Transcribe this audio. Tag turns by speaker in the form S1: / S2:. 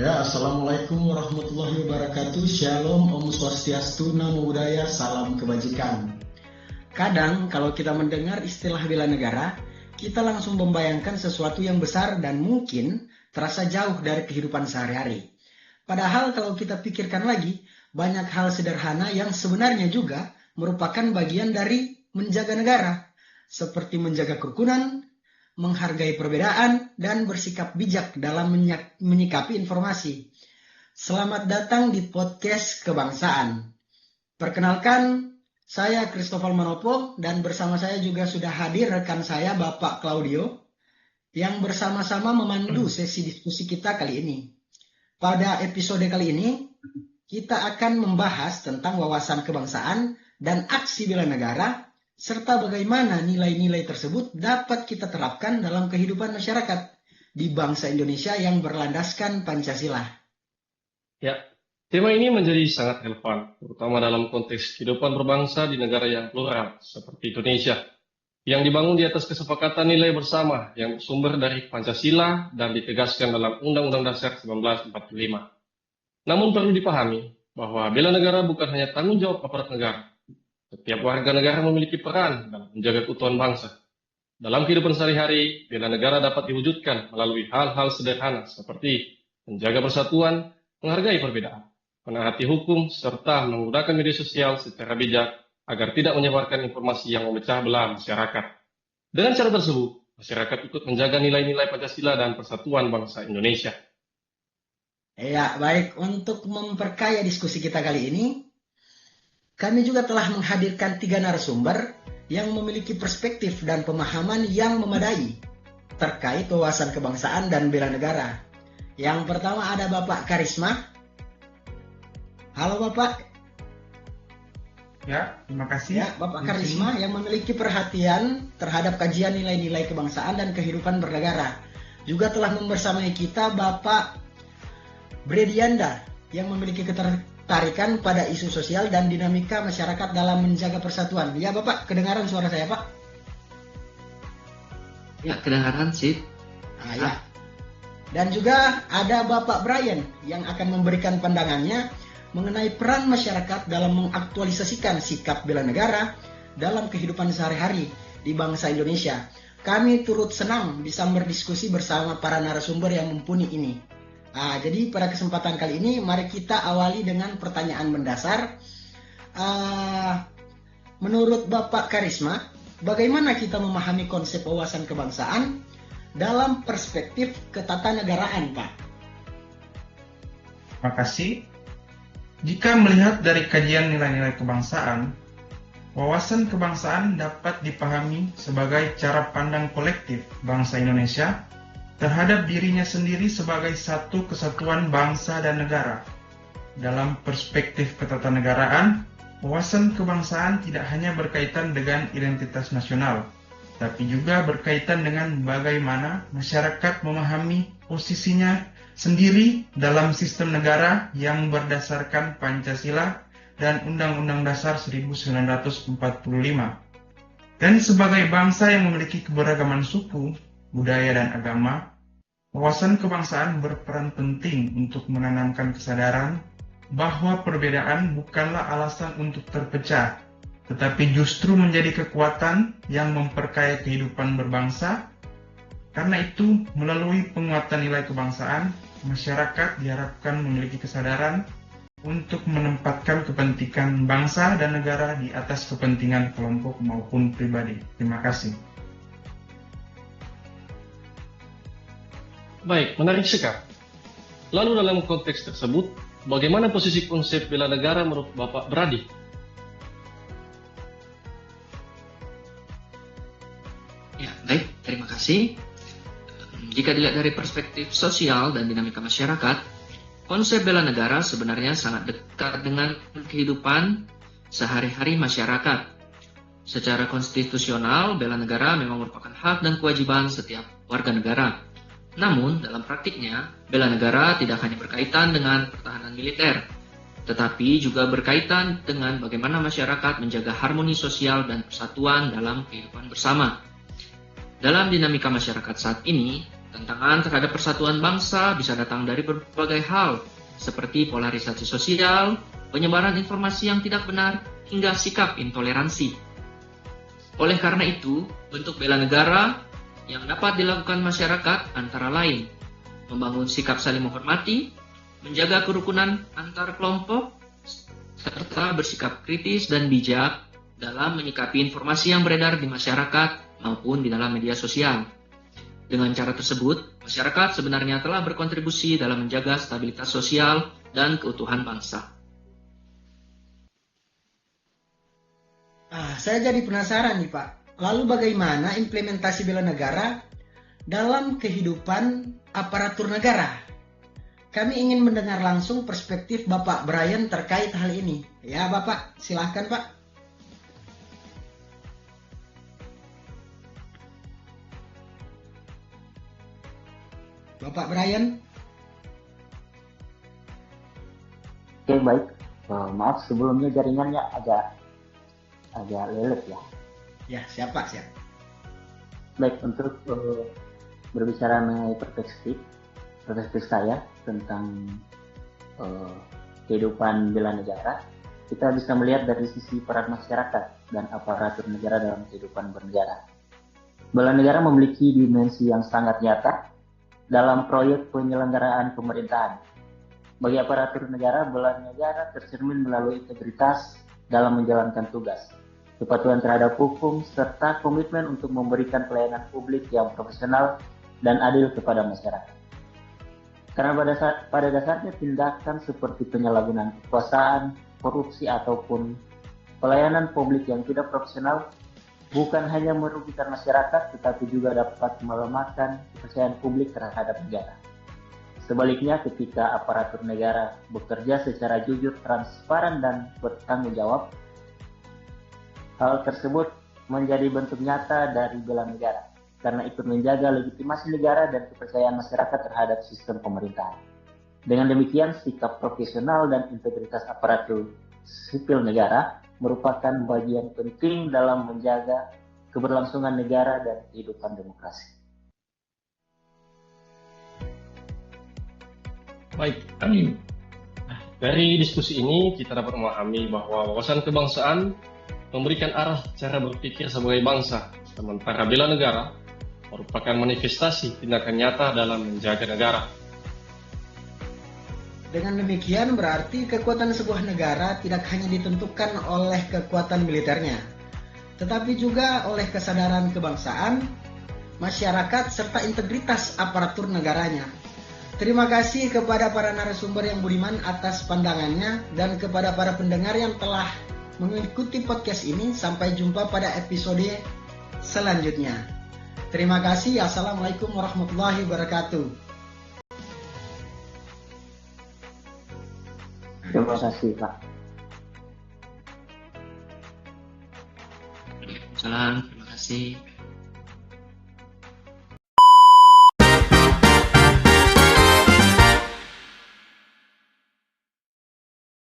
S1: Ya, Assalamualaikum warahmatullahi wabarakatuh. Shalom, Om Swastiastu, Namo Buddhaya, salam kebajikan. Kadang kalau kita mendengar istilah bela negara, kita langsung membayangkan sesuatu yang besar dan mungkin terasa jauh dari kehidupan sehari-hari. Padahal kalau kita pikirkan lagi, banyak hal sederhana yang sebenarnya juga merupakan bagian dari menjaga negara, seperti menjaga kerukunan, menghargai perbedaan, dan bersikap bijak dalam menyikapi informasi. Selamat datang di podcast Kebangsaan. Perkenalkan, saya Christopher Manopo dan bersama saya juga sudah hadir rekan saya Bapak Claudio yang bersama-sama memandu sesi diskusi kita kali ini. Pada episode kali ini, kita akan membahas tentang wawasan kebangsaan dan aksi bela negara, serta bagaimana nilai-nilai tersebut dapat kita terapkan dalam kehidupan masyarakat di bangsa Indonesia yang berlandaskan Pancasila.
S2: Ya, tema ini menjadi sangat relevan, terutama dalam konteks kehidupan berbangsa di negara yang plural seperti Indonesia, yang dibangun di atas kesepakatan nilai bersama yang bersumber dari Pancasila dan ditegaskan dalam Undang-Undang Dasar 1945. Namun perlu dipahami bahwa bela negara bukan hanya tanggung jawab aparat negara. Setiap warga negara memiliki peran dalam menjaga keutuhan bangsa. Dalam kehidupan sehari-hari, bela negara dapat diwujudkan melalui hal-hal sederhana seperti menjaga persatuan, menghargai perbedaan, menaati hukum, serta menggunakan media sosial secara bijak agar tidak menyebarkan informasi yang memecah belah masyarakat. Dengan cara tersebut, masyarakat ikut menjaga nilai-nilai Pancasila dan persatuan bangsa Indonesia.
S1: Ya, baik. Untuk memperkaya diskusi kita kali ini, kami juga telah menghadirkan 3 narasumber yang memiliki perspektif dan pemahaman yang memadai terkait wawasan kebangsaan dan bela negara. Yang pertama ada Bapak Karisma. Halo Bapak.
S3: Ya, terima kasih.
S1: Ya, Bapak Karisma yang memiliki perhatian terhadap kajian nilai-nilai kebangsaan dan kehidupan bernegara. Juga telah membersamai kita Bapak Bredianda yang memiliki ketertarikan pada isu sosial dan dinamika masyarakat dalam menjaga persatuan. Ya Bapak, kedengaran suara saya Pak?
S4: Ya, kedengaran sih.
S1: Ya. Dan juga ada Bapak Brian yang akan memberikan pandangannya mengenai peran masyarakat dalam mengaktualisasikan sikap bela negara dalam kehidupan sehari-hari di bangsa Indonesia. Kami turut senang bisa berdiskusi bersama para narasumber yang mumpuni ini. Jadi pada kesempatan kali ini mari kita awali dengan pertanyaan mendasar. Menurut Bapak Karisma, bagaimana kita memahami konsep wawasan kebangsaan dalam perspektif ketatanegaraan, Pak?
S3: Terima kasih. Jika melihat dari kajian nilai-nilai kebangsaan, wawasan kebangsaan dapat dipahami sebagai cara pandang kolektif bangsa Indonesia terhadap dirinya sendiri sebagai satu kesatuan bangsa dan negara. Dalam perspektif ketatanegaraan, wawasan kebangsaan tidak hanya berkaitan dengan identitas nasional, tapi juga berkaitan dengan bagaimana masyarakat memahami posisinya sendiri dalam sistem negara yang berdasarkan Pancasila dan Undang-Undang Dasar 1945. Dan sebagai bangsa yang memiliki keberagaman suku, budaya dan agama, wawasan kebangsaan berperan penting untuk menanamkan kesadaran bahwa perbedaan bukanlah alasan untuk terpecah, tetapi justru menjadi kekuatan yang memperkaya kehidupan berbangsa. Karena itu, melalui penguatan nilai kebangsaan, masyarakat diharapkan memiliki kesadaran untuk menempatkan kepentingan bangsa dan negara di atas kepentingan kelompok maupun pribadi. Terima kasih.
S2: Baik, menarik sekali. Lalu dalam konteks tersebut, bagaimana posisi konsep bela negara menurut Bapak Brady?
S4: Ya, baik, terima kasih. Jika dilihat dari perspektif sosial dan dinamika masyarakat, konsep bela negara sebenarnya sangat dekat dengan kehidupan sehari-hari masyarakat. Secara konstitusional, bela negara memang merupakan hak dan kewajiban setiap warga negara. Namun, dalam praktiknya, bela negara tidak hanya berkaitan dengan pertahanan militer, tetapi juga berkaitan dengan bagaimana masyarakat menjaga harmoni sosial dan persatuan dalam kehidupan bersama. Dalam dinamika masyarakat saat ini, Tantangan terhadap persatuan bangsa bisa datang dari berbagai hal, seperti polarisasi sosial, penyebaran informasi yang tidak benar, hingga sikap intoleransi. Oleh karena itu, bentuk bela negara yang dapat dilakukan masyarakat antara lain membangun sikap saling menghormati, menjaga kerukunan antar kelompok, serta bersikap kritis dan bijak dalam menyikapi informasi yang beredar di masyarakat maupun di dalam media sosial. Dengan cara tersebut, masyarakat sebenarnya telah berkontribusi dalam menjaga stabilitas sosial dan keutuhan bangsa.
S1: Saya jadi penasaran nih Pak, lalu bagaimana implementasi bela negara dalam kehidupan aparatur negara? Kami ingin mendengar langsung perspektif Bapak Brian terkait hal ini. Ya Bapak, silahkan Pak. Bapak Brian.
S5: Oke, baik. Maaf sebelumnya jaringannya agak lelet ya.
S1: Ya, siapa?
S5: Baik, untuk berbicara mengenai perspektif saya tentang kehidupan bela negara, kita bisa melihat dari sisi peran masyarakat dan aparatur negara dalam kehidupan bernegara. Bela negara memiliki dimensi yang sangat nyata dalam proyek penyelenggaraan pemerintahan. Bagi aparatur negara, bela negara tercermin melalui integritas dalam menjalankan tugas, kepatuhan terhadap hukum, serta komitmen untuk memberikan pelayanan publik yang profesional dan adil kepada masyarakat. Karena pada dasarnya tindakan seperti penyalahgunaan kekuasaan, korupsi, ataupun pelayanan publik yang tidak profesional bukan hanya merugikan masyarakat, tetapi juga dapat melemahkan kepercayaan publik terhadap negara. Sebaliknya, ketika aparatur negara bekerja secara jujur, transparan, dan bertanggung jawab, hal tersebut menjadi bentuk nyata dari bela negara, karena ikut menjaga legitimasi negara dan kepercayaan masyarakat terhadap sistem pemerintahan. Dengan demikian, sikap profesional dan integritas aparatur sipil negara merupakan bagian penting dalam menjaga keberlangsungan negara dan kehidupan demokrasi.
S2: Baik, dari diskusi ini kita dapat memahami bahwa wawasan kebangsaan memberikan arah cara berpikir sebagai bangsa, sementara bela negara merupakan manifestasi tindakan nyata dalam menjaga negara.
S1: Dengan demikian berarti kekuatan sebuah negara tidak hanya ditentukan oleh kekuatan militernya, tetapi juga oleh kesadaran kebangsaan, masyarakat, serta integritas aparatur negaranya. Terima kasih kepada para narasumber yang budiman atas pandangannya dan kepada para pendengar yang telah mengikuti podcast ini. Sampai jumpa pada episode selanjutnya. Terima kasih. Assalamualaikum warahmatullahi wabarakatuh.
S5: Terima kasih, Pak.
S4: Salam, terima kasih.